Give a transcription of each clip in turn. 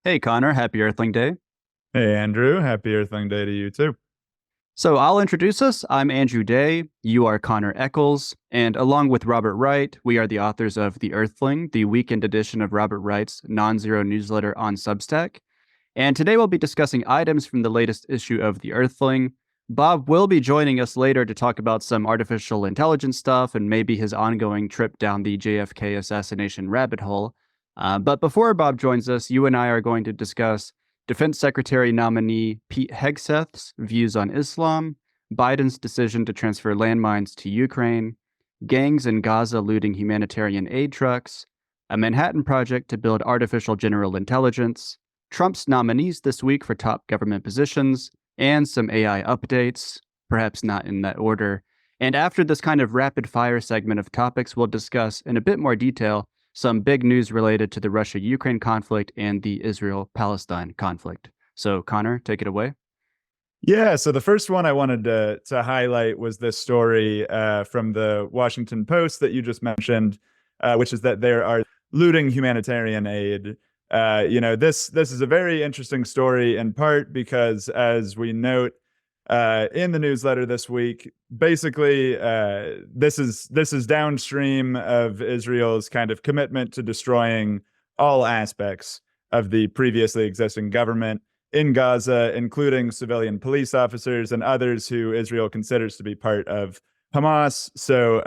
Hey Connor, happy Earthling Day. Hey Andrew, happy Earthling Day to you too. So I'll introduce us. I'm Andrew Day. You are Connor Echols. And along with Robert Wright, we are the authors of The Earthling, the weekend edition of Robert Wright's NonZero Newsletter on Substack. And today we'll be discussing items from the latest issue of The Earthling. Bob will be joining us later to talk about some artificial intelligence stuff and maybe his ongoing trip down the JFK assassination rabbit hole. But before Bob joins us, you and I are going to discuss Defense Secretary nominee Pete Hegseth's views on Islam, Biden's decision to transfer landmines to Ukraine, gangs in Gaza looting humanitarian aid trucks, a Manhattan Project to build artificial general intelligence, Trump's nominees this week for top government positions, and some AI updates, perhaps not in that order. And after this kind of rapid fire segment of topics, we'll discuss in a bit more detail some big news related to the Russia-Ukraine conflict and the Israel-Palestine conflict. So, Connor, take it away. Yeah, so the first one I wanted to highlight was this story from the Washington Post that you just mentioned, which is that there are looting humanitarian aid. This is a very interesting story in part because, as we note in the newsletter this week, basically this is downstream of Israel's kind of commitment to destroying all aspects of the previously existing government in Gaza, including civilian police officers and others who Israel considers to be part of Hamas. So,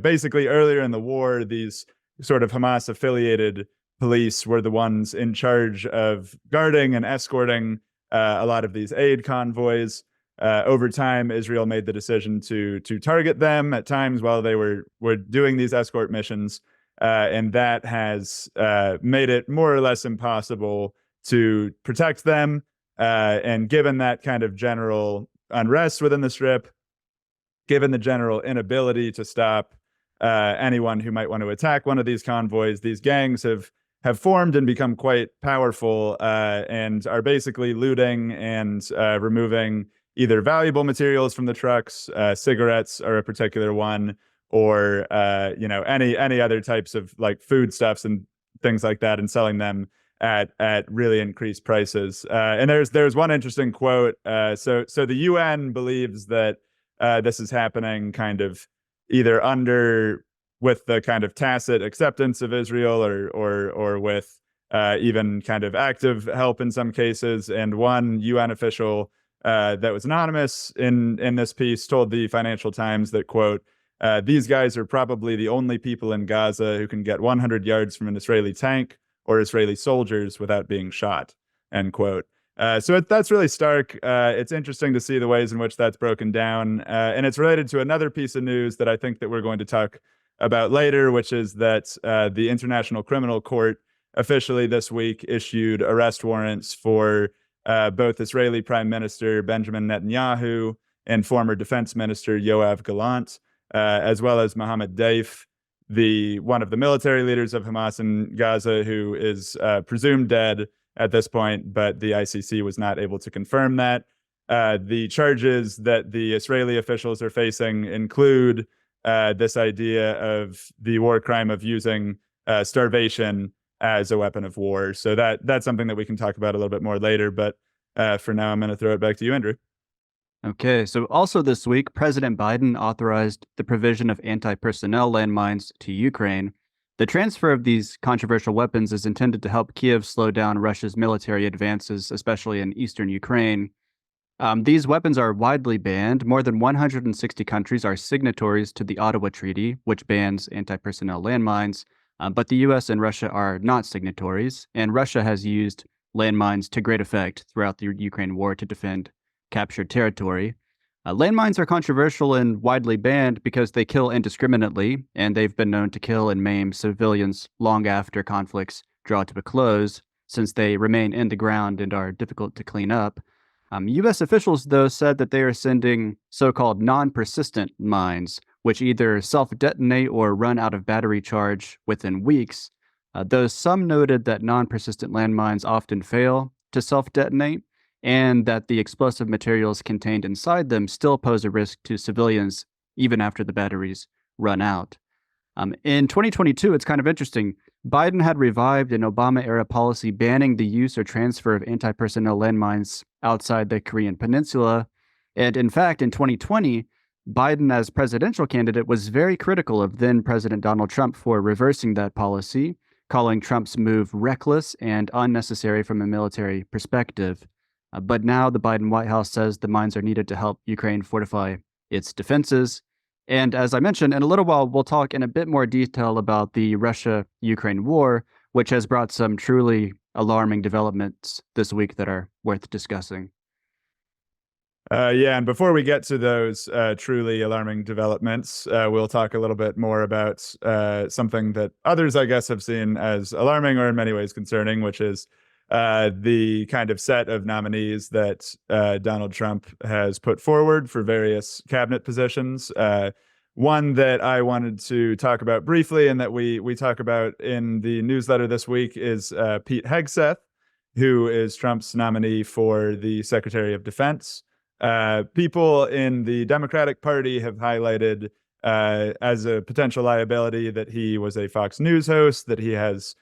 basically earlier in the war, these sort of Hamas affiliated police were the ones in charge of guarding and escorting a lot of these aid convoys. Over time, Israel made the decision to target them at times while they were doing these escort missions, and that has made it more or less impossible to protect them. And given that kind of general unrest within the Strip, given the general inability to stop anyone who might want to attack one of these convoys, these gangs have formed and become quite powerful, and are basically looting and removing either valuable materials from the trucks, cigarettes are a particular one, or any other types of like foodstuffs and things like that, and selling them at really increased prices. And there's one interesting quote. So the UN believes that this is happening kind of either with the kind of tacit acceptance of Israel or with even kind of active help in some cases. And one UN official that was anonymous in this piece told the Financial Times that, quote, these guys are probably the only people in Gaza who can get 100 yards from an Israeli tank or Israeli soldiers without being shot, end quote. So that's really stark. It's interesting to see the ways in which that's broken down. And it's related to another piece of news that I think that we're going to talk about later, which is that the International Criminal Court officially this week issued arrest warrants for both Israeli Prime Minister Benjamin Netanyahu and former Defense Minister Yoav Gallant, as well as Mohammed Deif, one of the military leaders of Hamas in Gaza, who is presumed dead at this point, but the ICC was not able to confirm that. The charges that the Israeli officials are facing include this idea of the war crime of using starvation as a weapon of war. So that's something that we can talk about a little bit more later. But for now, I'm going to throw it back to you, Andrew. Okay, so also this week, President Biden authorized the provision of anti-personnel landmines to Ukraine. The transfer of these controversial weapons is intended to help Kiev slow down Russia's military advances, especially in eastern Ukraine. These weapons are widely banned. More than 160 countries are signatories to the Ottawa Treaty, which bans anti-personnel landmines. But the US and Russia are not signatories, and Russia has used landmines to great effect throughout the Ukraine war to defend captured territory. Landmines are controversial and widely banned because they kill indiscriminately, and they've been known to kill and maim civilians long after conflicts draw to a close, since they remain in the ground and are difficult to clean up. US officials, though, said that they are sending so-called non-persistent mines, which either self-detonate or run out of battery charge within weeks, though some noted that non-persistent landmines often fail to self-detonate, and that the explosive materials contained inside them still pose a risk to civilians even after the batteries run out. In 2022, it's kind of interesting. Biden had revived an Obama-era policy banning the use or transfer of anti-personnel landmines outside the Korean Peninsula. And in fact, in 2020, Biden, as presidential candidate, was very critical of then-President Donald Trump for reversing that policy, calling Trump's move reckless and unnecessary from a military perspective. But now the Biden White House says the mines are needed to help Ukraine fortify its defenses. And as I mentioned, in a little while, we'll talk in a bit more detail about the Russia-Ukraine war, which has brought some truly alarming developments this week that are worth discussing. Yeah, and before we get to those truly alarming developments, we'll talk a little bit more about something that others, I guess, have seen as alarming or in many ways concerning, which is the kind of set of nominees that Donald Trump has put forward for various cabinet positions. One that I wanted to talk about briefly and that we talk about in the newsletter this week is Pete Hegseth, who is Trump's nominee for the Secretary of Defense. People in the Democratic Party have highlighted as a potential liability that he was a Fox News host, that he has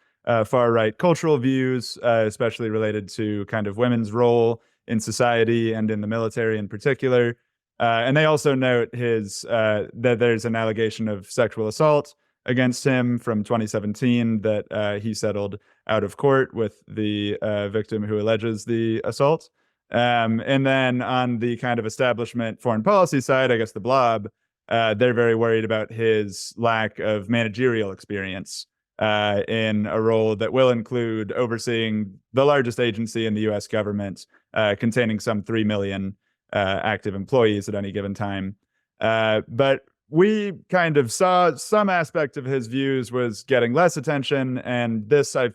far-right cultural views, especially related to kind of women's role in society and in the military in particular. And they also note that there's an allegation of sexual assault against him from 2017 that he settled out of court with the victim who alleges the assault. And then on the kind of establishment foreign policy side, I guess the blob, they're very worried about his lack of managerial experience in a role that will include overseeing the largest agency in the U.S. government, containing some 3 million active employees at any given time. But we kind of saw some aspect of his views was getting less attention, and this, I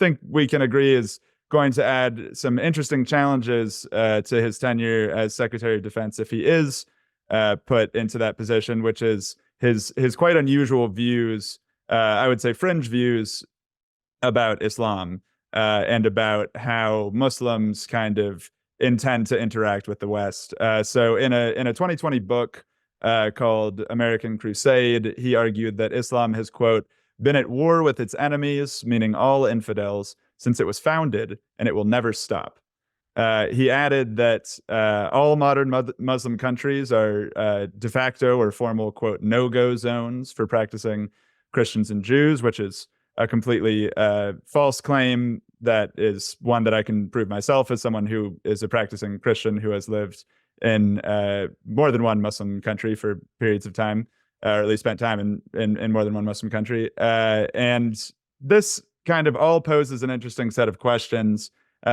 think we can agree, is going to add some interesting challenges to his tenure as Secretary of Defense if he is put into that position, which is his quite unusual views, I would say fringe views about Islam and about how Muslims kind of intend to interact with the West. So in a 2020 book called American Crusade, he argued that Islam has, quote, been at war with its enemies, meaning all infidels, since it was founded, and it will never stop. He added that all modern Muslim countries are de facto or formal, quote, no-go zones for practicing Christians and Jews, which is a completely false claim. That is one that I can prove myself as someone who is a practicing Christian who has lived in more than one Muslim country for periods of time, or at least spent time in more than one Muslim country. And this kind of all poses an interesting set of questions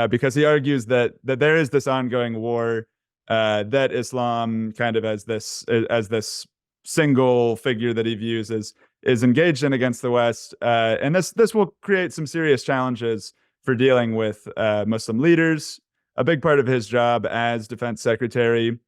because he argues that there is this ongoing war, that Islam kind of as this single figure that he views is engaged in against the West, and this will create some serious challenges for dealing with Muslim leaders. A big part of his job as defense secretary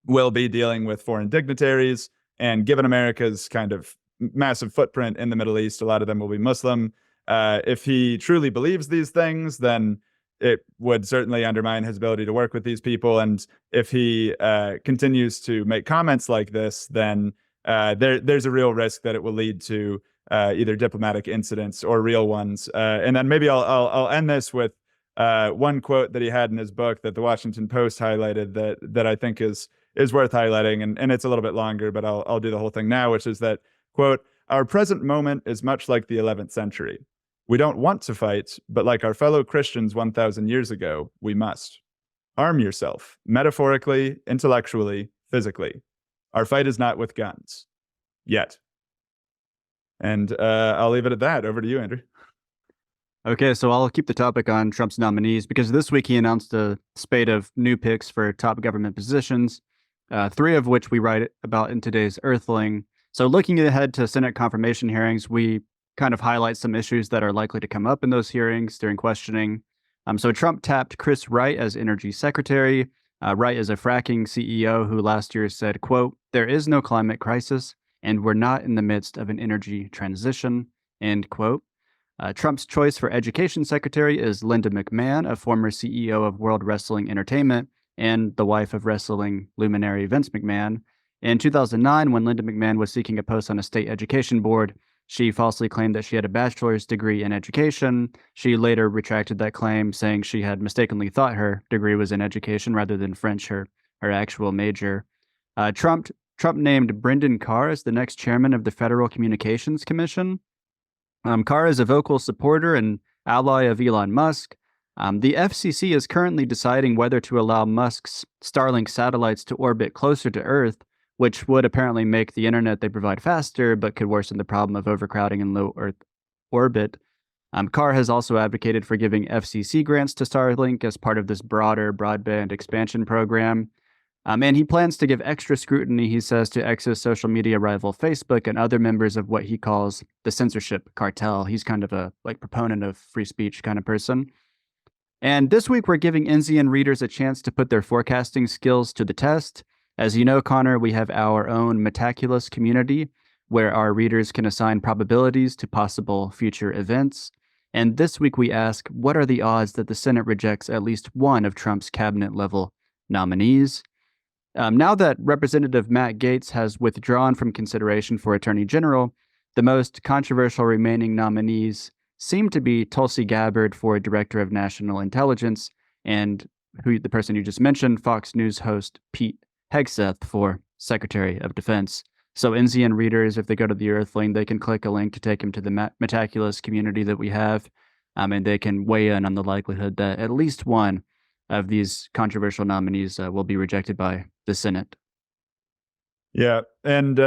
will be dealing with foreign dignitaries, and given America's kind of massive footprint in the Middle East, a lot of them will be Muslim. If he truly believes these things, then it would certainly undermine his ability to work with these people. And if he continues to make comments like this, then there's a real risk that it will lead to either diplomatic incidents or real ones. And then maybe I'll end this with one quote that he had in his book that the Washington Post highlighted that I think is worth highlighting. And it's a little bit longer, but I'll do the whole thing now, which is that, quote, our present moment is much like the 11th century. We don't want to fight, but like our fellow Christians 1,000 years ago, we must. Arm yourself, metaphorically, intellectually, physically. Our fight is not with guns. Yet. And I'll leave it at that. Over to you, Andrew. Okay, so I'll keep the topic on Trump's nominees because this week he announced a spate of new picks for top government positions, 3 of which we write about in today's Earthling. So looking ahead to Senate confirmation hearings, we kind of highlight some issues that are likely to come up in those hearings during questioning. So Trump tapped Chris Wright as energy secretary. Wright is a fracking CEO who last year said, quote, there is no climate crisis and we're not in the midst of an energy transition, end quote. Trump's choice for education secretary is Linda McMahon, a former CEO of World Wrestling Entertainment and the wife of wrestling luminary Vince McMahon. In 2009, when Linda McMahon was seeking a post on a state education board, she falsely claimed that she had a bachelor's degree in education. She later retracted that claim, saying she had mistakenly thought her degree was in education rather than French, her actual major. Trump named Brendan Carr as the next chairman of the Federal Communications Commission. Carr is a vocal supporter and ally of Elon Musk. The FCC is currently deciding whether to allow Musk's Starlink satellites to orbit closer to Earth, which would apparently make the internet they provide faster, but could worsen the problem of overcrowding in low Earth orbit. Carr has also advocated for giving FCC grants to Starlink as part of this broader broadband expansion program. And he plans to give extra scrutiny, he says, to X's social media rival Facebook and other members of what he calls the censorship cartel. He's kind of a proponent of free speech kind of person. And this week, we're giving Enzian readers a chance to put their forecasting skills to the test. As you know, Connor, we have our own Metaculus community where our readers can assign probabilities to possible future events. And this week, we ask, what are the odds that the Senate rejects at least one of Trump's cabinet-level nominees? Now that Representative Matt Gaetz has withdrawn from consideration for Attorney General, the most controversial remaining nominees seem to be Tulsi Gabbard for Director of National Intelligence and the person you just mentioned, Fox News host Pete Hegseth for Secretary of Defense. So Enzian readers, if they go to the Earthling, they can click a link to take them to the Metaculus community that we have, and they can weigh in on the likelihood that at least one of these controversial nominees will be rejected by the Senate. Yeah, and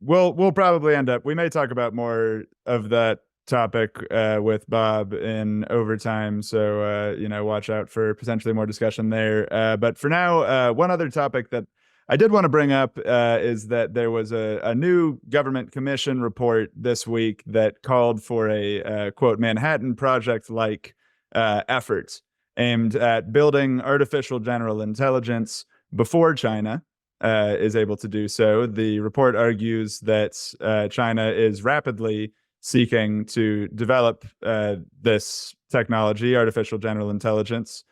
we'll probably end up. We may talk about more of that topic with Bob in overtime, so watch out for potentially more discussion there. But for now, one other topic that I did want to bring up is that there was a new government commission report this week that called for a quote Manhattan Project-like effort aimed at building artificial general intelligence before China is able to do so. The report argues that China is rapidly seeking to develop this technology, artificial general intelligence,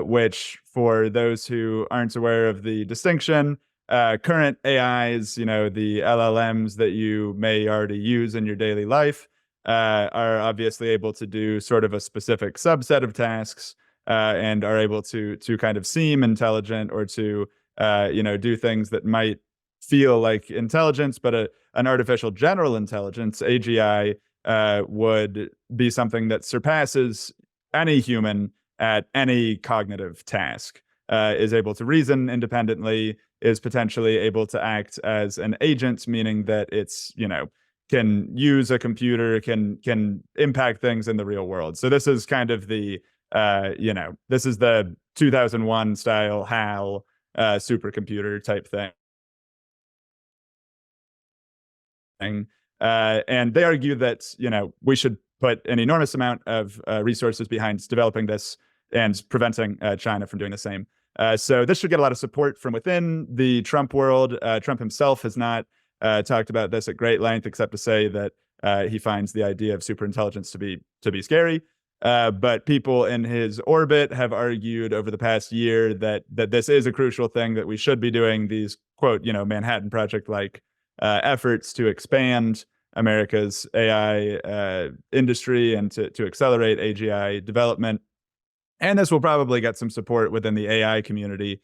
which, for those who aren't aware of the distinction, current AIs, the LLMs that you may already use in your daily life, are obviously able to do sort of a specific subset of tasks and are able to kind of seem intelligent or to do things that might feel like intelligence, but an artificial general intelligence, AGI, would be something that surpasses any human at any cognitive task, is able to reason independently, is potentially able to act as an agent, meaning that it's, can use a computer, can impact things in the real world. So this is kind of the, this is the 2001 style HAL supercomputer type thing. And they argue that, we should put an enormous amount of resources behind developing this and preventing China from doing the same. So this should get a lot of support from within the Trump world. Trump himself has not talked about this at great length, except to say that he finds the idea of superintelligence to be scary. But people in his orbit have argued over the past year that this is a crucial thing, that we should be doing these, quote, Manhattan Project-like efforts to expand America's AI industry and to accelerate AGI development. And this will probably get some support within the AI community,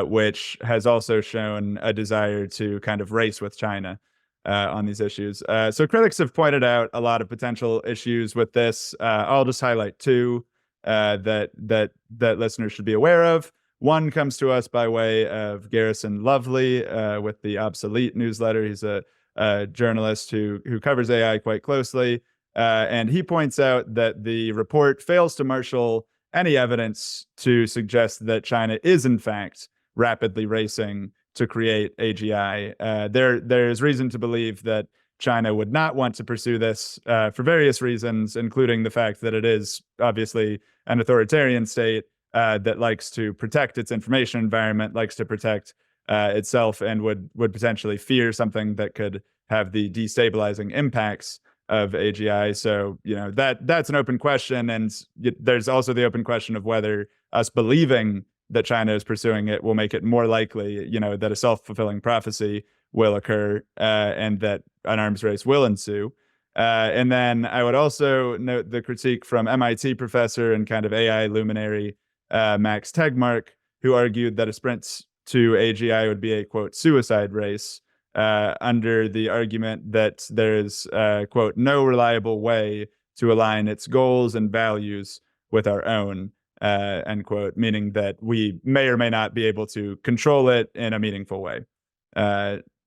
which has also shown a desire to kind of race with China on these issues. So critics have pointed out a lot of potential issues with this. I'll just highlight two that listeners should be aware of. One comes to us by way of Garrison Lovely with the Obsolete newsletter. He's a journalist who covers AI quite closely. And he points out that the report fails to marshal any evidence to suggest that China is, in fact, rapidly racing to create AGI. There's reason to believe that China would not want to pursue this for various reasons, including the fact that it is obviously an authoritarian state that likes to protect its information environment, likes to protect itself, and would potentially fear something that could have the destabilizing impacts of AGI. So, that's an open question. And there's also the open question of whether us believing that China is pursuing it will make it more likely, that a self-fulfilling prophecy will occur, and that an arms race will ensue. And then I would also note the critique from MIT professor and kind of AI luminary Max Tegmark, who argued that a sprint to AGI would be a, quote, suicide race, under the argument that there's, quote, no reliable way to align its goals and values with our own, end quote, meaning that we may or may not be able to control it in a meaningful way.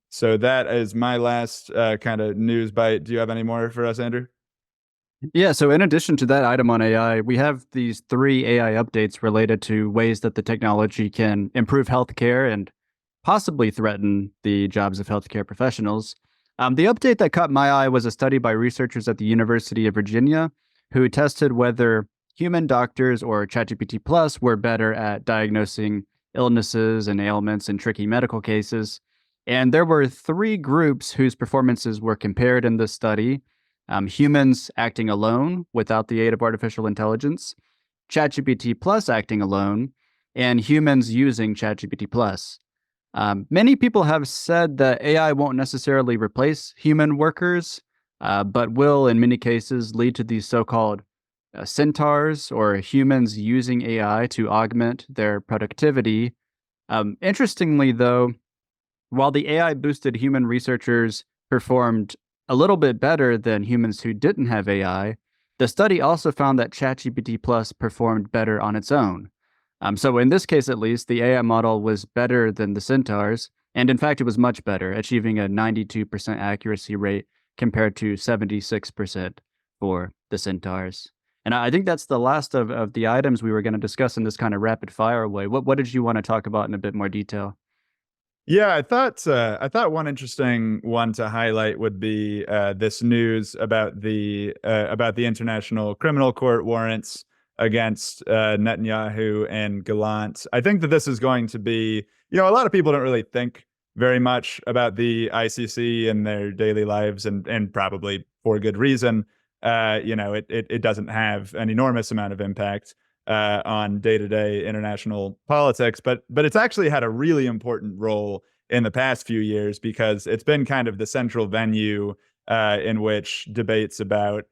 So that is my last kind of news bite. Do you have any more for us, Andrew? Yeah, so in addition to that item on AI, we have these 3 AI updates related to ways that the technology can improve healthcare and possibly threaten the jobs of healthcare professionals. The update that caught my eye was a study by researchers at the University of Virginia who tested whether human doctors or ChatGPT Plus were better at diagnosing illnesses and ailments in tricky medical cases. And there were 3 groups whose performances were compared in this study. Humans acting alone without the aid of artificial intelligence, ChatGPT Plus acting alone, and humans using ChatGPT Plus. Many people have said that AI won't necessarily replace human workers, but will, in many cases, lead to these so-called centaurs, or humans using AI to augment their productivity. Interestingly, though, while the AI-boosted human researchers performed a little bit better than humans who didn't have AI, the study also found that ChatGPT Plus performed better on its own. So in this case, at least, the AI model was better than the centaurs, and in fact, it was much better, achieving a 92% accuracy rate compared to 76% for the centaurs. And I think that's the last of the items we were going to discuss in this kind of rapid fire way. What did you want to talk about in a bit more detail? Yeah, I thought one interesting one to highlight would be this news about the International Criminal Court warrants against Netanyahu and Gallant. I think that this is going to be, a lot of people don't really think very much about the ICC in their daily lives, and probably for good reason. It doesn't have an enormous amount of impact on day-to-day international politics, but it's actually had a really important role in the past few years, because it's been kind of the central venue in which debates about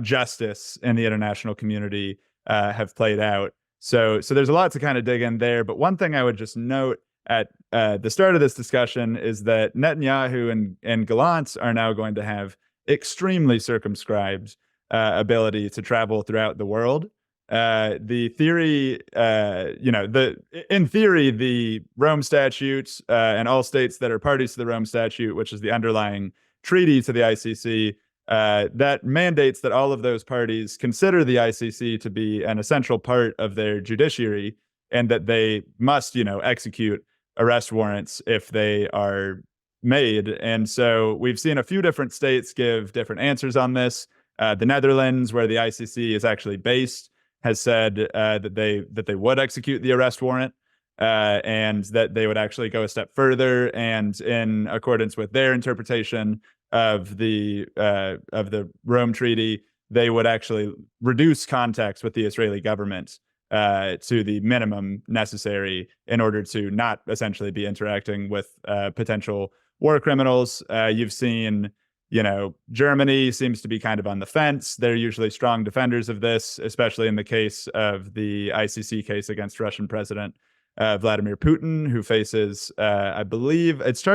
justice in the international community have played out. So there's a lot to kind of dig in there. But one thing I would just note at the start of this discussion is that Netanyahu and Gallant are now going to have extremely circumscribed ability to travel throughout the world. The theory, in theory, the Rome Statute and all states that are parties to the Rome Statute, which is the underlying treaty to the ICC, that mandates that all of those parties consider the ICC to be an essential part of their judiciary, and that they must, execute arrest warrants if they are made. And so we've seen a few different states give different answers on this. The Netherlands, where the ICC is actually based, has said that they would execute the arrest warrant, and that they would actually go a step further, and in accordance with their interpretation of the Rome Treaty, they would actually reduce contacts with the Israeli government to the minimum necessary in order to not essentially be interacting with potential war criminals. You've seen, Germany seems to be kind of on the fence. They're usually strong defenders of this, especially in the case of the ICC case against Russian President Vladimir Putin, who faces, I believe, it's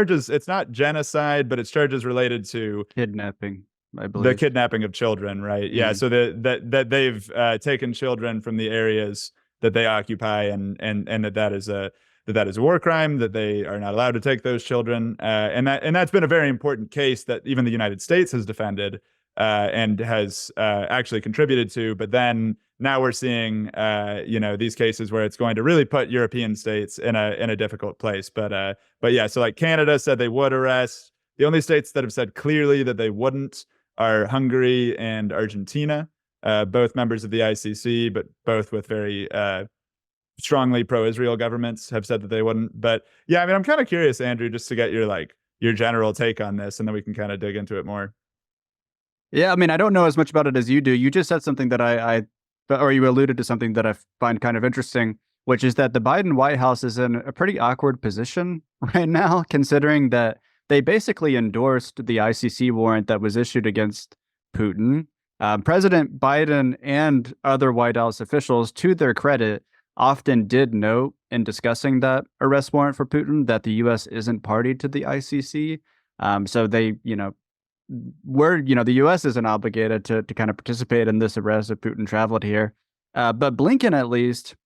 not genocide, but it's charges related to Kidnapping, I believe. The kidnapping of children, right? Mm-hmm. Yeah, so that they've taken children from the areas that they occupy, and that is a war crime, that they are not allowed to take those children, and that's been a very important case that even the United States has defended and has actually contributed to. But then now we're seeing these cases where it's going to really put European states in a difficult place. But yeah, so like Canada said they would arrest. The only states that have said clearly that they wouldn't are Hungary and Argentina, both members of the ICC, but both with very strongly pro-Israel governments, have said that they wouldn't. But yeah, I mean, I'm kind of curious, Andrew, just to get your general take on this, and then we can kind of dig into it more. Yeah, I mean, I don't know as much about it as you do. You just said something that or you alluded to something that I find kind of interesting, which is that the Biden White House is in a pretty awkward position right now, considering that they basically endorsed the ICC warrant that was issued against Putin. President Biden and other White House officials, to their credit, often did note in discussing that arrest warrant for Putin that the U.S. isn't party to the ICC. So they, the U.S. isn't obligated to kind of participate in this arrest if Putin traveled here. But Blinken, at least,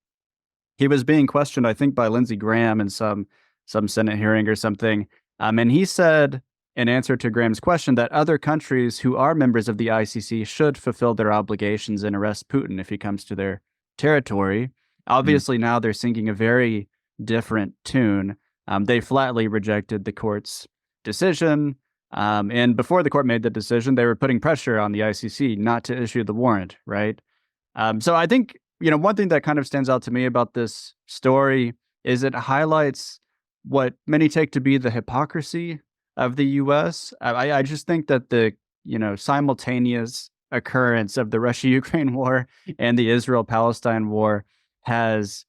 he was being questioned, I think, by Lindsey Graham in some Senate hearing or something. And he said, in answer to Graham's question, that other countries who are members of the ICC should fulfill their obligations and arrest Putin if he comes to their territory. Obviously, now they're singing a very different tune. They flatly rejected the court's decision. And before the court made the decision, they were putting pressure on the ICC not to issue the warrant, right? So I think, one thing that kind of stands out to me about this story is it highlights what many take to be the hypocrisy of the U.S. I just think that the, simultaneous occurrence of the Russia-Ukraine war and the Israel-Palestine war has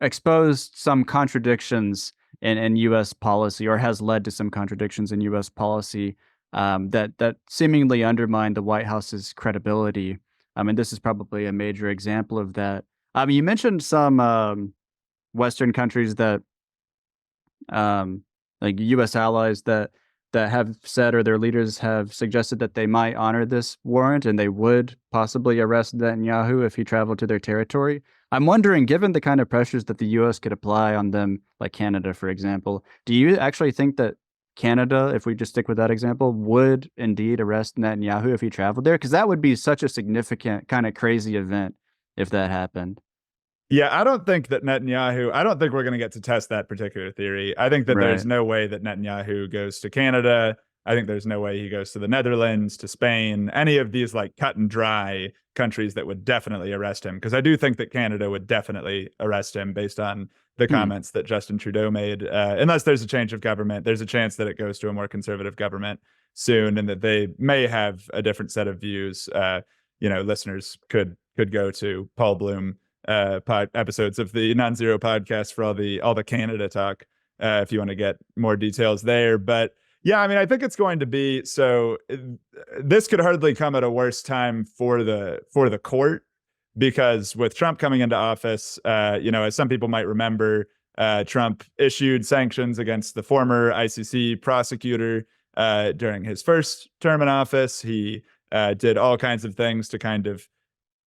exposed some contradictions in U.S. policy, or has led to some contradictions in U.S. policy that seemingly undermine the White House's credibility. And this is probably a major example of that. You mentioned some Western countries that, like U.S. allies that have said, or their leaders have suggested, that they might honor this warrant and they would possibly arrest Netanyahu if he traveled to their territory. I'm wondering, given the kind of pressures that the U.S. could apply on them, like Canada, for example, do you actually think that Canada, if we just stick with that example, would indeed arrest Netanyahu if he traveled there? Because that would be such a significant, kind of crazy event if that happened. Yeah, I don't think we're going to get to test that particular theory. I think that there's no way that Netanyahu goes to Canada. I think there's no way he goes to the Netherlands, to Spain, any of these like cut and dry countries that would definitely arrest him. Because I do think that Canada would definitely arrest him based on the comments that Justin Trudeau made. Unless there's a change of government, there's a chance that it goes to a more conservative government soon, and that they may have a different set of views. Listeners could go to Paul Bloom episodes of the NonZero podcast for all the Canada talk if you want to get more details there. But yeah, I mean, I think it's going to be so. This could hardly come at a worse time for the court, because with Trump coming into office, as some people might remember, Trump issued sanctions against the former ICC prosecutor during his first term in office. He did all kinds of things to kind of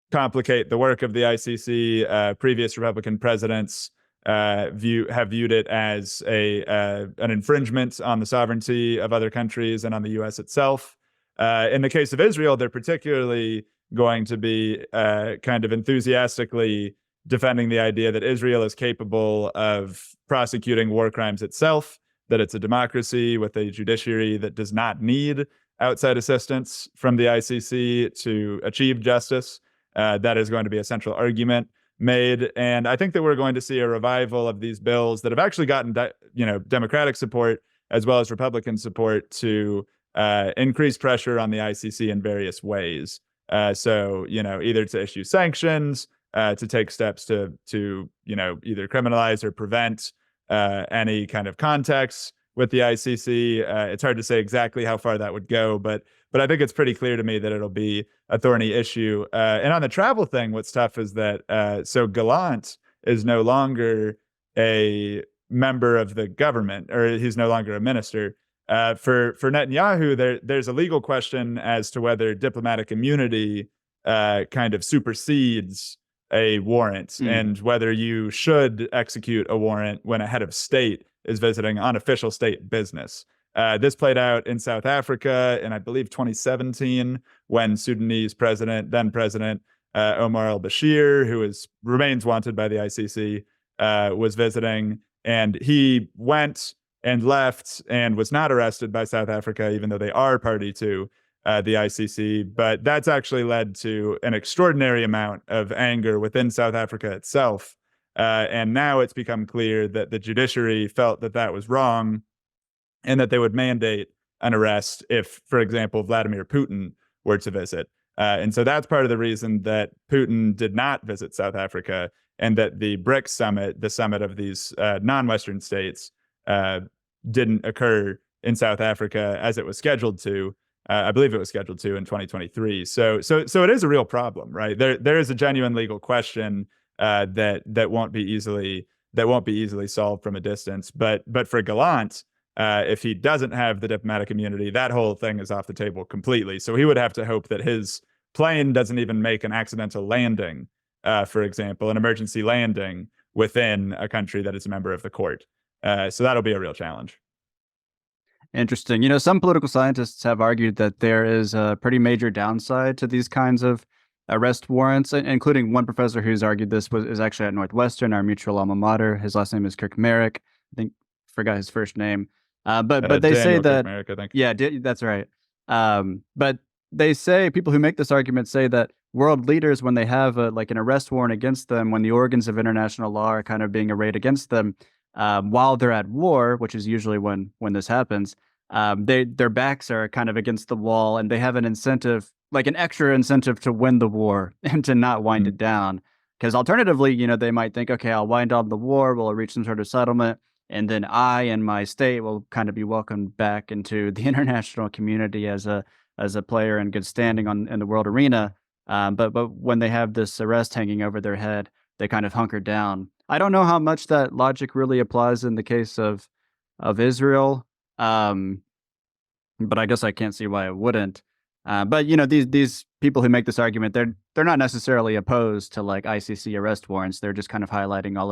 complicate the work of the ICC. Previous Republican presidents have viewed it as an infringement on the sovereignty of other countries and on the U.S. itself. In the case of Israel, they're particularly going to be kind of enthusiastically defending the idea that Israel is capable of prosecuting war crimes itself, that it's a democracy with a judiciary that does not need outside assistance from the ICC to achieve justice. That is going to be a central argument made. And I think that we're going to see a revival of these bills that have actually gotten Democratic support as well as Republican support to increase pressure on the ICC in various ways. So either to issue sanctions, to take steps to either criminalize or prevent any kind of contacts with the ICC. It's hard to say exactly how far that would go, but I think it's pretty clear to me that it'll be a thorny issue. And on the travel thing, what's tough is that so Gallant is no longer a member of the government, or he's no longer a minister. For Netanyahu, there's a legal question as to whether diplomatic immunity kind of supersedes a warrant, and whether you should execute a warrant when a head of state is visiting on official state business. This played out in South Africa in, I believe, 2017, when Sudanese then President Omar al-Bashir, who remains wanted by the ICC, was visiting, and he went and left and was not arrested by South Africa, even though they are party to the ICC. But that's actually led to an extraordinary amount of anger within South Africa itself. And now it's become clear that the judiciary felt that that was wrong, and that they would mandate an arrest if, for example, Vladimir Putin were to visit. And so that's part of the reason that Putin did not visit South Africa, and that the BRICS summit, the summit of these non-Western states, didn't occur in South Africa as it was scheduled to. I believe it was scheduled to in 2023. So it is a real problem, right? There is a genuine legal question that won't be easily solved from a distance. But for Gallant, if he doesn't have the diplomatic immunity, that whole thing is off the table completely. So he would have to hope that his plane doesn't even make an accidental landing, for example, an emergency landing within a country that is a member of the court. So that'll be a real challenge. Interesting. You know, some political scientists have argued that there is a pretty major downside to these kinds of arrest warrants, including one professor who's argued this is actually at Northwestern, our mutual alma mater. His last name is Kirk-Merrick. I think forgot his first name. But they Daniel say that Kirk-Merrick, I think. Yeah, that's right. But they say, people who make this argument say that world leaders, when they have like an arrest warrant against them, when the organs of international law are kind of being arrayed against them, while they're at war, which is usually when this happens, their backs are kind of against the wall, and they have an incentive, like an extra incentive, to win the war and to not wind it down. Because alternatively, you know, they might think, okay, I'll wind down the war, we'll reach some sort of settlement, and then I and my state will kind of be welcomed back into the international community as a player in good standing in the world arena. But when they have this arrest hanging over their head, they kind of hunker down. I don't know how much that logic really applies in the case of Israel, but I guess I can't see why it wouldn't. But you know, these people who make this argument, they're not necessarily opposed to like ICC arrest warrants. They're just kind of highlighting all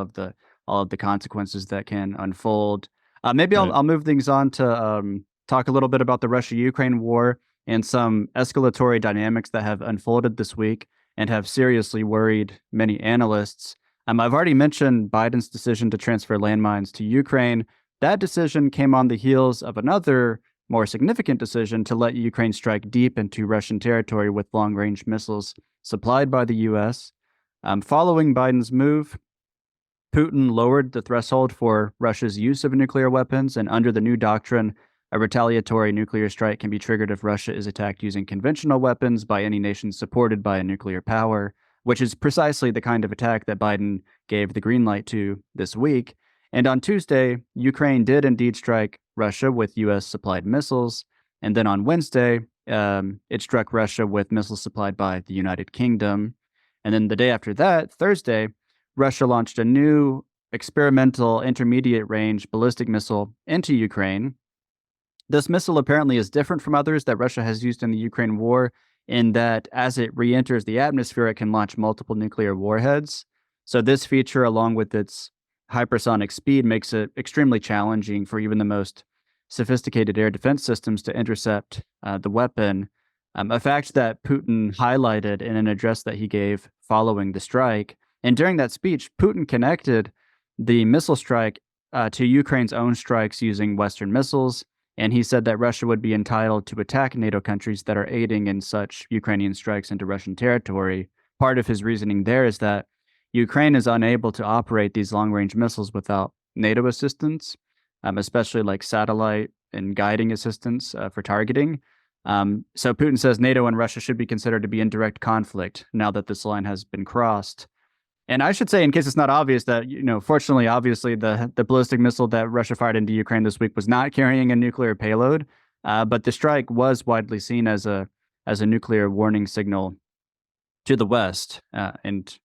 of the consequences that can unfold. Maybe Right. I'll move things on to talk a little bit about the Russia-Ukraine war and some escalatory dynamics that have unfolded this week and have seriously worried many analysts. I've already mentioned Biden's decision to transfer landmines to Ukraine. That decision came on the heels of another more significant decision to let Ukraine strike deep into Russian territory with long-range missiles supplied by the U.S. Following Biden's move, Putin lowered the threshold for Russia's use of nuclear weapons, and under the new doctrine, a retaliatory nuclear strike can be triggered if Russia is attacked using conventional weapons by any nation supported by a nuclear power, which is precisely the kind of attack that Biden gave the green light to this week. And on Tuesday, Ukraine did indeed strike Russia with U.S.-supplied missiles. And then on Wednesday, it struck Russia with missiles supplied by the United Kingdom. And then the day after that, Thursday, Russia launched a new experimental intermediate-range ballistic missile into Ukraine. This missile apparently is different from others that Russia has used in the Ukraine war, in that as it re-enters the atmosphere, it can launch multiple nuclear warheads. So this feature, along with its hypersonic speed, makes it extremely challenging for even the most sophisticated air defense systems to intercept the weapon, a fact that Putin highlighted in an address that he gave following the strike. And during that speech, Putin connected the missile strike to Ukraine's own strikes using Western missiles, and he said that Russia would be entitled to attack NATO countries that are aiding in such Ukrainian strikes into Russian territory. Part of his reasoning there is that Ukraine is unable to operate these long-range missiles without NATO assistance, especially like satellite and guiding assistance for targeting. So Putin says NATO and Russia should be considered to be in direct conflict now that this line has been crossed. And I should say, in case it's not obvious, that, you know, fortunately, obviously, the ballistic missile that Russia fired into Ukraine this week was not carrying a nuclear payload, but the strike was widely seen as a nuclear warning signal to the West, and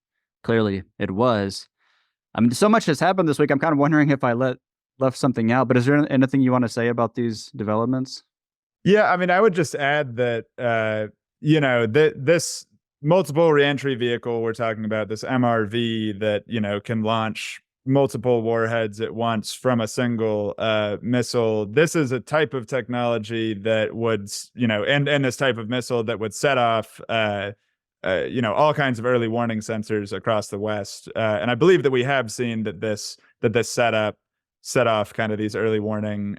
clearly it was. So much has happened this week. I'm kind of wondering if I left something out. But is there anything you want to say about these developments? Yeah, I mean, I would just add that this multiple reentry vehicle we're talking about, this MRV that, you know, can launch multiple warheads at once from a single missile. This is a type of technology that would, you know, and this type of missile that would set off all kinds of early warning sensors across the West. And I believe that we have seen that this set off kind of these early warning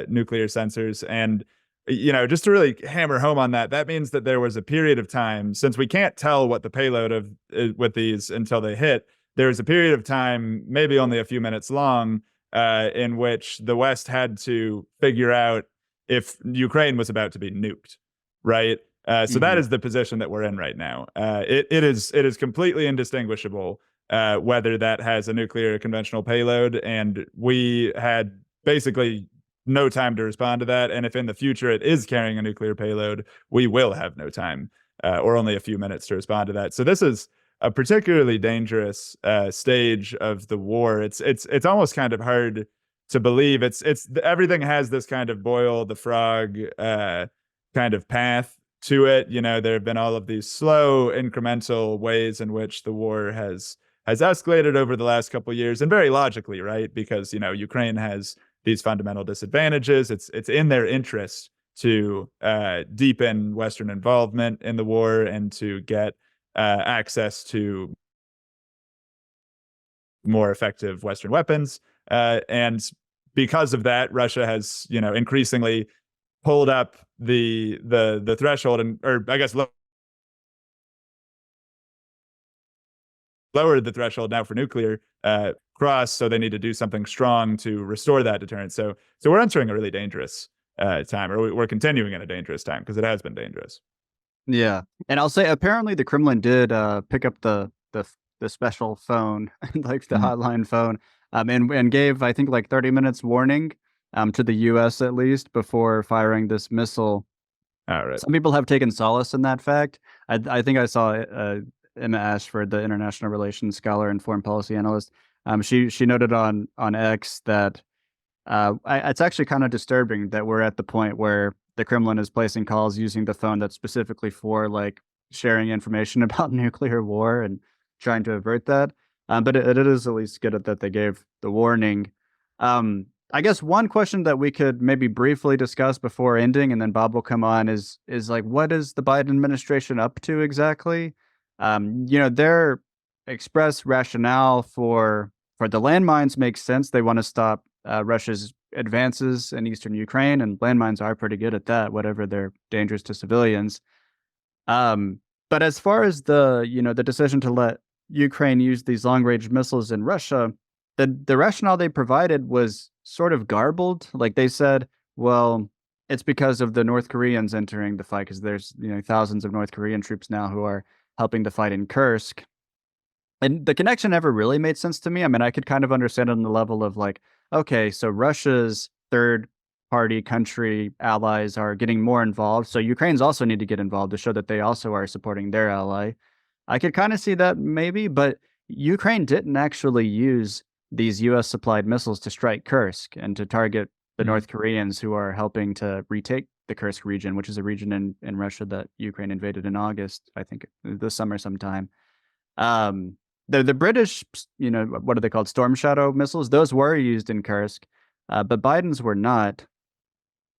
nuclear sensors. And you know, just to really hammer home on that, that means that there was a period of time, since we can't tell what the payload of with these until they hit, there was a period of time, maybe only a few minutes long, in which the West had to figure out if Ukraine was about to be nuked, right? So that is the position that we're in right now. It is completely indistinguishable whether that has a nuclear or conventional payload, and we had basically no time to respond to that. And if in the future it is carrying a nuclear payload, we will have no time or only a few minutes to respond to that. So this is a particularly dangerous stage of the war. It's almost kind of hard to believe. It's everything has this kind of boil the frog kind of path to it. You know, there have been all of these slow, incremental ways in which the war has escalated over the last couple of years, and very logically, right? Because Ukraine has these fundamental disadvantages. It's in their interest to deepen Western involvement in the war and to get access to more effective Western weapons. And because of that, Russia has, increasingly pulled up the threshold, and or I guess lowered the threshold now for nuclear cross. So they need to do something strong to restore that deterrence. So we're entering a really dangerous time, or we're continuing in a dangerous time because it has been dangerous. Yeah, and I'll say apparently the Kremlin did pick up the special phone, like the hotline phone, and gave, I think, like 30 minutes warning to the U.S. at least before firing this missile. All right. Some people have taken solace in that fact. I think I saw Emma Ashford, the international relations scholar and foreign policy analyst. She noted on X that it's actually kind of disturbing that we're at the point where the Kremlin is placing calls using the phone that's specifically for like sharing information about nuclear war and trying to avert that. But it is at least good that they gave the warning. I guess one question that we could maybe briefly discuss before ending, and then Bob will come on, is like, what is the Biden administration up to exactly? Their express rationale for the landmines makes sense. They want to stop Russia's advances in eastern Ukraine, and landmines are pretty good at that, whatever they're dangerous to civilians. But as far as the decision to let Ukraine use these long-range missiles in Russia, the rationale they provided was sort of garbled. Like they said, well, it's because of the North Koreans entering the fight, because there's thousands of North Korean troops now who are helping the fight in Kursk. And the connection never really made sense to me. I mean, I could kind of understand it on the level of like, okay, so Russia's third party country allies are getting more involved, so Ukrainians also need to get involved to show that they also are supporting their ally. I could kind of see that maybe, but Ukraine didn't actually use these U.S. supplied missiles to strike Kursk and to target the North Koreans who are helping to retake the Kursk region, which is a region in Russia that Ukraine invaded in August, I think this summer sometime. The British, what are they called? Storm Shadow missiles. Those were used in Kursk, but Biden's were not.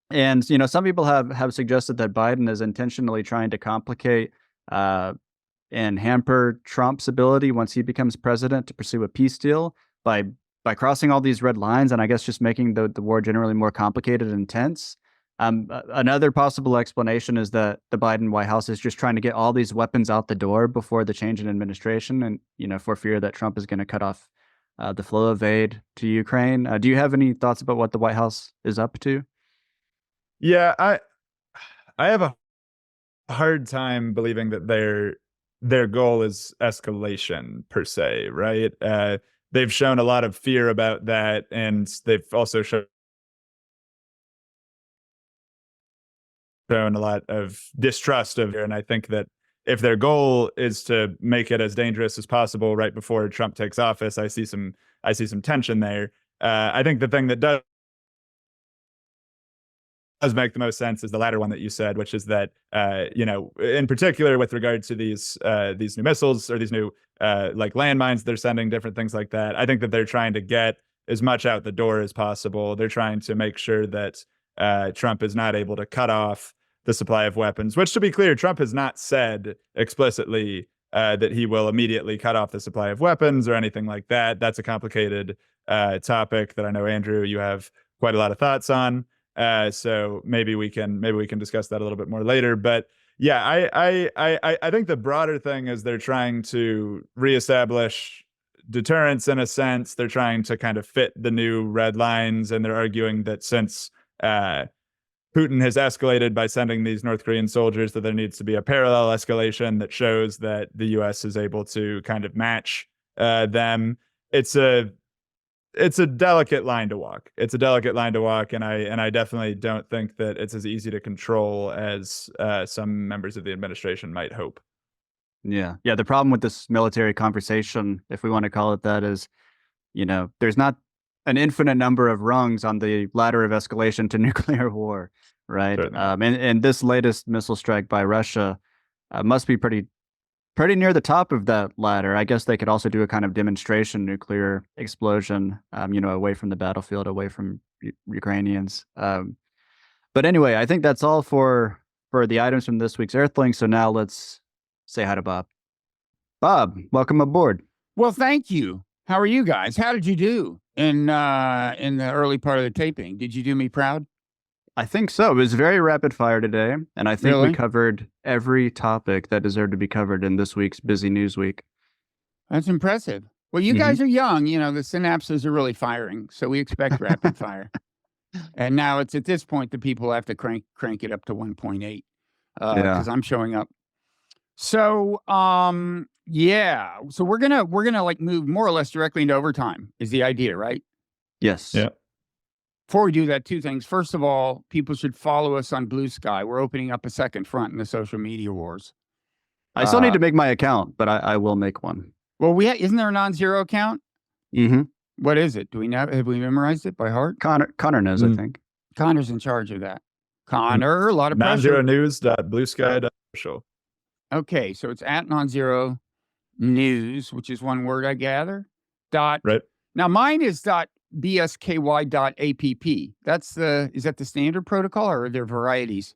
And, some people have suggested that Biden is intentionally trying to complicate and hamper Trump's ability once he becomes president to pursue a peace deal by crossing all these red lines, and I guess just making the war generally more complicated and tense. Another possible explanation is that the Biden White House is just trying to get all these weapons out the door before the change in administration, and for fear that Trump is going to cut off the flow of aid to Ukraine. Do you have any thoughts about what the White House is up to? Yeah, I have a hard time believing that their goal is escalation per se, right? They've shown a lot of fear about that, and they've also shown a lot of distrust of it. And I think that if their goal is to make it as dangerous as possible right before Trump takes office, I see some tension there. I think the thing that does make the most sense is the latter one that you said, which is that in particular with regard to these new missiles or these new like landmines they're sending, different things like that. I think that they're trying to get as much out the door as possible. They're trying to make sure that Trump is not able to cut off the supply of weapons, which, to be clear, Trump has not said explicitly that he will immediately cut off the supply of weapons or anything like that. That's a complicated topic that I know, Andrew, you have quite a lot of thoughts on. So maybe we can discuss that a little bit more later. But yeah, I think the broader thing is they're trying to reestablish deterrence in a sense. They're trying to kind of fit the new red lines, and they're arguing that since Putin has escalated by sending these North Korean soldiers, that there needs to be a parallel escalation that shows that the U.S. is able to kind of match them. It's a delicate line to walk. It's a delicate line to walk, and I definitely don't think that it's as easy to control as some members of the administration might hope. Yeah. The problem with this military conversation, if we want to call it that, is, there's not an infinite number of rungs on the ladder of escalation to nuclear war, right? And this latest missile strike by Russia must be pretty near the top of that ladder. I guess they could also do a kind of demonstration nuclear explosion, away from the battlefield, away from Ukrainians. But anyway, I think that's all for the items from this week's Earthling. So now let's say hi to Bob. Bob, welcome aboard. Well, thank you. How are you guys? How did you do in the early part of the taping? Did you do me proud? I think so. It was very rapid fire today, and I think we covered every topic that deserved to be covered in this week's busy news week. That's impressive. Well, you guys are young. The synapses are really firing, so we expect rapid fire. And now it's at this point that people have to crank it up to 1.8 because I'm showing up. So, so we're gonna like move more or less directly into overtime is the idea, right? Yes. Yeah. Before we do that, two things. First of all, people should follow us on Blue Sky. We're opening up a second front in the social media wars. I still need to make my account, but I will make one. Well, isn't there a NonZero account? Mm-hmm. What is it? Do we know? Have we memorized it by heart? Connor knows, I think. Connor's in charge of that. Connor, a lot of pressure. NonZeroNews.bluesky.social. Okay, so it's at NonZero News, which is one word, I gather. Right. Now mine is .bsky.app. Is that the standard protocol, or are there varieties?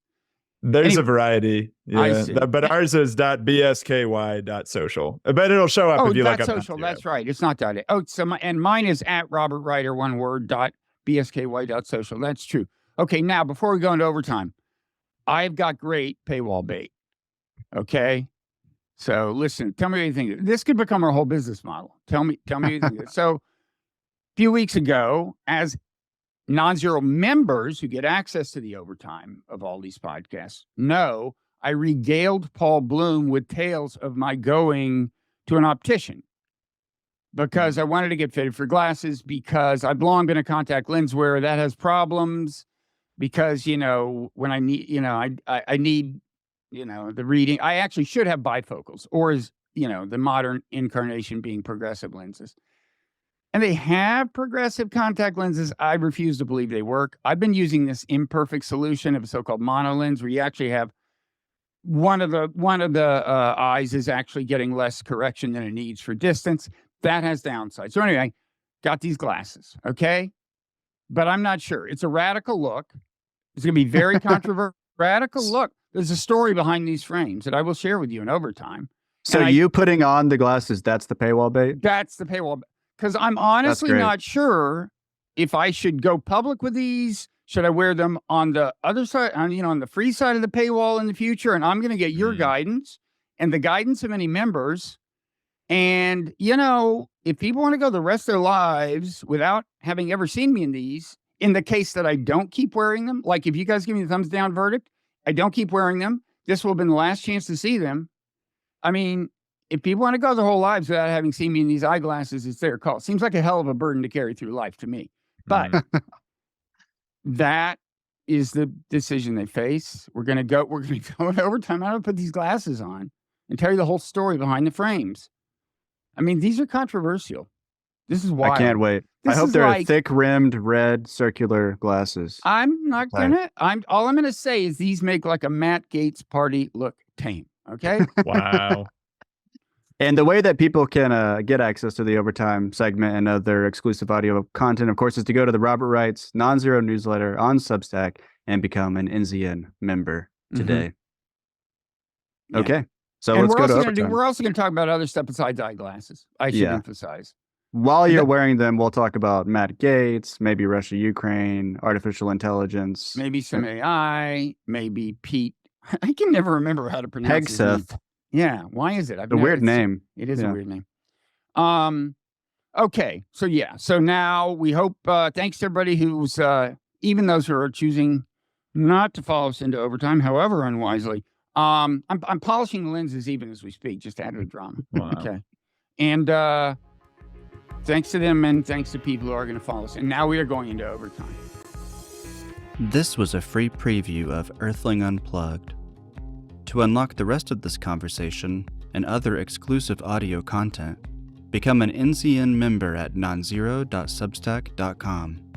There's a variety. Yeah. But ours is .bsky.social. But it'll show up if you look up social. That's right. It's not .a. Oh, and mine is at Robert Wright, one word, .bsky.social. That's true. Okay, now before we go into overtime, I've got great paywall bait. Okay. So listen, tell me what you think. This could become our whole business model. Tell me what you think. So a few weeks ago, as NonZero members who get access to the overtime of all these podcasts I regaled Paul Bloom with tales of my going to an optician because I wanted to get fitted for glasses, because I've long been a contact lens wearer that has problems, because, when I need, I need, the reading, I actually should have bifocals, or is, the modern incarnation being progressive lenses. And they have progressive contact lenses. I refuse to believe they work. I've been using this imperfect solution of a so-called monolens, where you actually have one of the eyes is actually getting less correction than it needs for distance. That has downsides. So anyway, got these glasses, okay? But I'm not sure. It's a radical look. It's going to be very controversial. Radical look. There's a story behind these frames that I will share with you in overtime. So you putting on the glasses, that's the paywall bait? That's the paywall bait. Because I'm honestly not sure if I should go public with these. Should I wear them on the other side, on the free side of the paywall in the future? And I'm going to get your guidance and the guidance of any members. And, if people want to go the rest of their lives without having ever seen me in these, in the case that I don't keep wearing them, like if you guys give me the thumbs down verdict, I don't keep wearing them, this will have been the last chance to see them. I mean, if people want to go their whole lives without having seen me in these eyeglasses, it's their call. Seems like a hell of a burden to carry through life to me. But that is the decision they face. We're going to go in overtime. I'm going to put these glasses on and tell you the whole story behind the frames. I mean, these are controversial. This is wild. I can't wait. I hope they're thick-rimmed, red, circular glasses. I'm not gonna. All I'm gonna say is these make like a Matt Gaetz party look tame. Okay. Wow. And the way that people can get access to the overtime segment and other exclusive audio content, of course, is to go to the Robert Wright's NonZero Newsletter on Substack and become an NZN member today. Yeah. Okay. So let's go to overtime. We're also going to talk about other stuff besides eyeglasses. I should emphasize. While you're wearing them, we'll talk about Matt Gaetz, maybe Russia, Ukraine, artificial intelligence. Maybe some AI, maybe Pete. I can never remember how to pronounce Hegseth. Yeah. Why is it? A weird name. It is a weird name. Okay. So now we hope, thanks to everybody who's, even those who are choosing not to follow us into overtime, however unwisely. I'm polishing the lenses even as we speak, just to add to the drama. Wow. Okay. And thanks to them and thanks to people who are going to follow us. And now we are going into overtime. This was a free preview of Earthling Unplugged. To unlock the rest of this conversation and other exclusive audio content, become an NCN member at nonzero.substack.com.